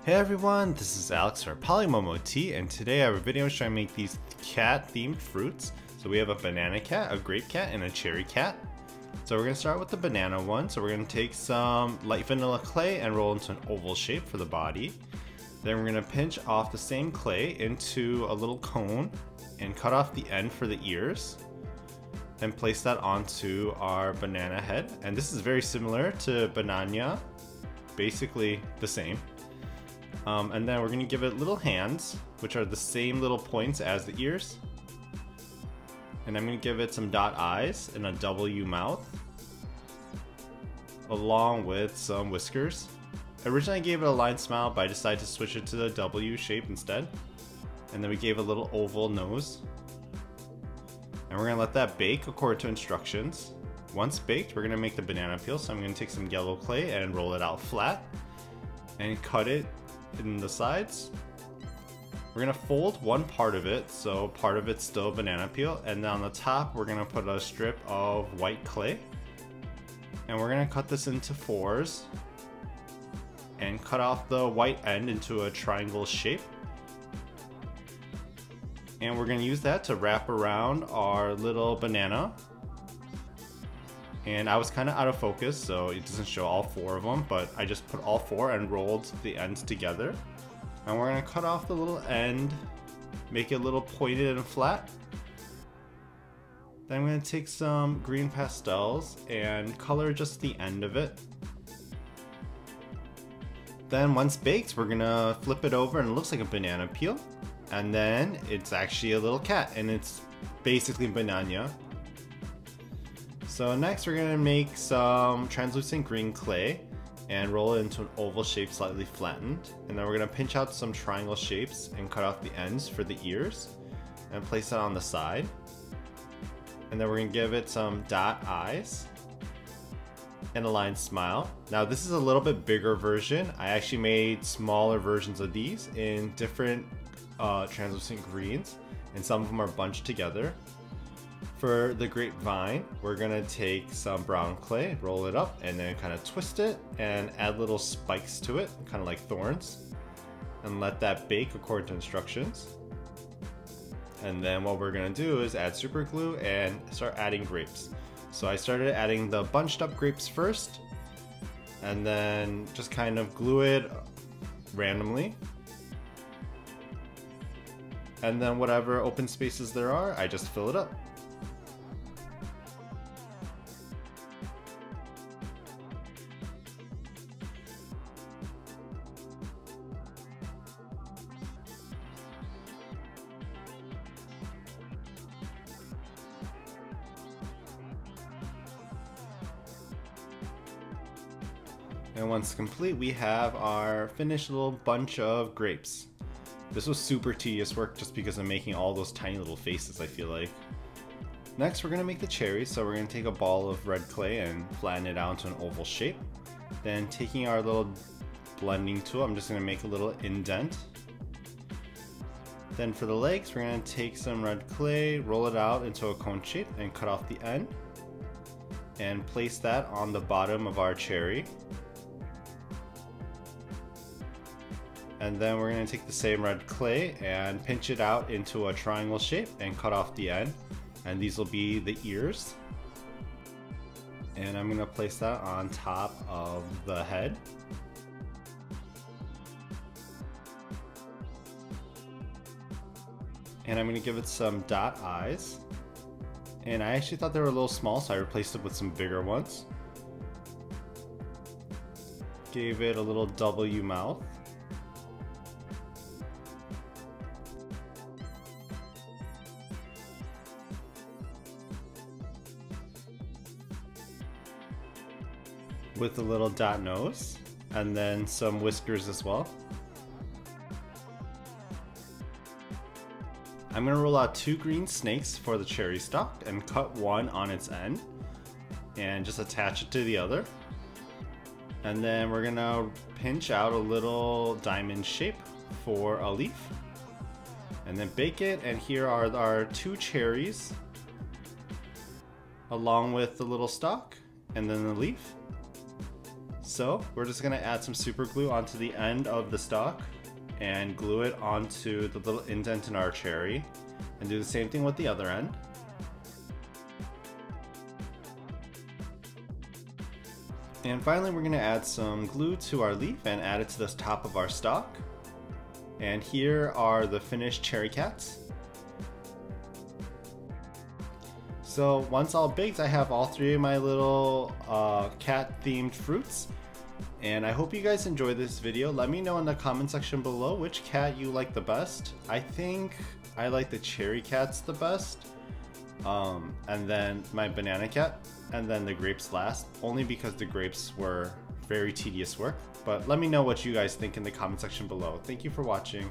Hey everyone, this is Alex for PolymomoTea, and today I have a video showing me make these cat-themed fruits. So we have a banana cat, a grape cat, and a cherry cat. So we're going to start with the banana one. So we're going to take some light vanilla clay and roll into an oval shape for the body. Then we're going to pinch off the same clay into a little cone and cut off the end for the ears. Then place that onto our banana head. And this is very similar to bananya, basically the same. And then we're going to give it little hands, which are the same little points as the ears. And I'm going to give it some dot eyes and a W mouth, along with some whiskers. Originally I gave it a line smile, but I decided to switch it to the W shape instead. And then we gave a little oval nose. And we're going to let that bake according to instructions. Once baked, we're going to make the banana peel. So I'm going to take some yellow clay and roll it out flat and cut it in the sides. We're gonna fold one part of it, so part of it's still banana peel, and then on the top we're gonna put a strip of white clay, and we're gonna cut this into fours and cut off the white end into a triangle shape, and we're gonna use that to wrap around our little banana. And I was kind of out of focus, so it doesn't show all four of them, but I just put all four and rolled the ends together. And we're going to cut off the little end, make it a little pointed and flat. Then I'm going to take some green pastels and color just the end of it. Then once baked, we're going to flip it over and it looks like a banana peel. And then it's actually a little cat, and it's basically banana. So next we're going to make some translucent green clay and roll it into an oval shape slightly flattened. And then we're going to pinch out some triangle shapes and cut off the ends for the ears and place it on the side. And then we're going to give it some dot eyes and a line smile. Now this is a little bit bigger version. I actually made smaller versions of these in different translucent greens, and some of them are bunched together. For the grapevine, we're gonna take some brown clay, roll it up, and then kind of twist it and add little spikes to it, kind of like thorns, and let that bake according to instructions. And then what we're gonna do is add super glue and start adding grapes. So I started adding the bunched up grapes first, and then just kind of glue it randomly. And then whatever open spaces there are, I just fill it up. And once complete, we have our finished little bunch of grapes. This was super tedious work just because I'm making all those tiny little faces, I feel like. Next, we're going to make the cherries. So we're going to take a ball of red clay and flatten it out into an oval shape. Then taking our little blending tool, I'm just going to make a little indent. Then for the legs, we're going to take some red clay, roll it out into a cone shape and cut off the end. And place that on the bottom of our cherry. And then we're going to take the same red clay and pinch it out into a triangle shape and cut off the end. And these will be the ears. And I'm going to place that on top of the head. And I'm going to give it some dot eyes. And I actually thought they were a little small, so I replaced it with some bigger ones. Gave it a little W mouth. With a little dot nose, and then some whiskers as well. I'm going to roll out 2 green snakes for the cherry stalk and cut one on its end and just attach it to the other. And then we're going to pinch out a little diamond shape for a leaf and then bake it. And here are our 2 cherries along with the little stalk and then the leaf. So we're just gonna add some super glue onto the end of the stalk and glue it onto the little indent in our cherry, and do the same thing with the other end. And finally, we're gonna add some glue to our leaf and add it to the top of our stalk. And here are the finished cherry cats. So once all baked, I have all three of my little cat themed fruits. And I hope you guys enjoy this video. Let me know in the comment section below which cat you like the best. I think I like the cherry cats the best. And then my banana cat, and then the grapes last, only because the grapes were very tedious work. But let me know what you guys think in the comment section below. Thank you for watching.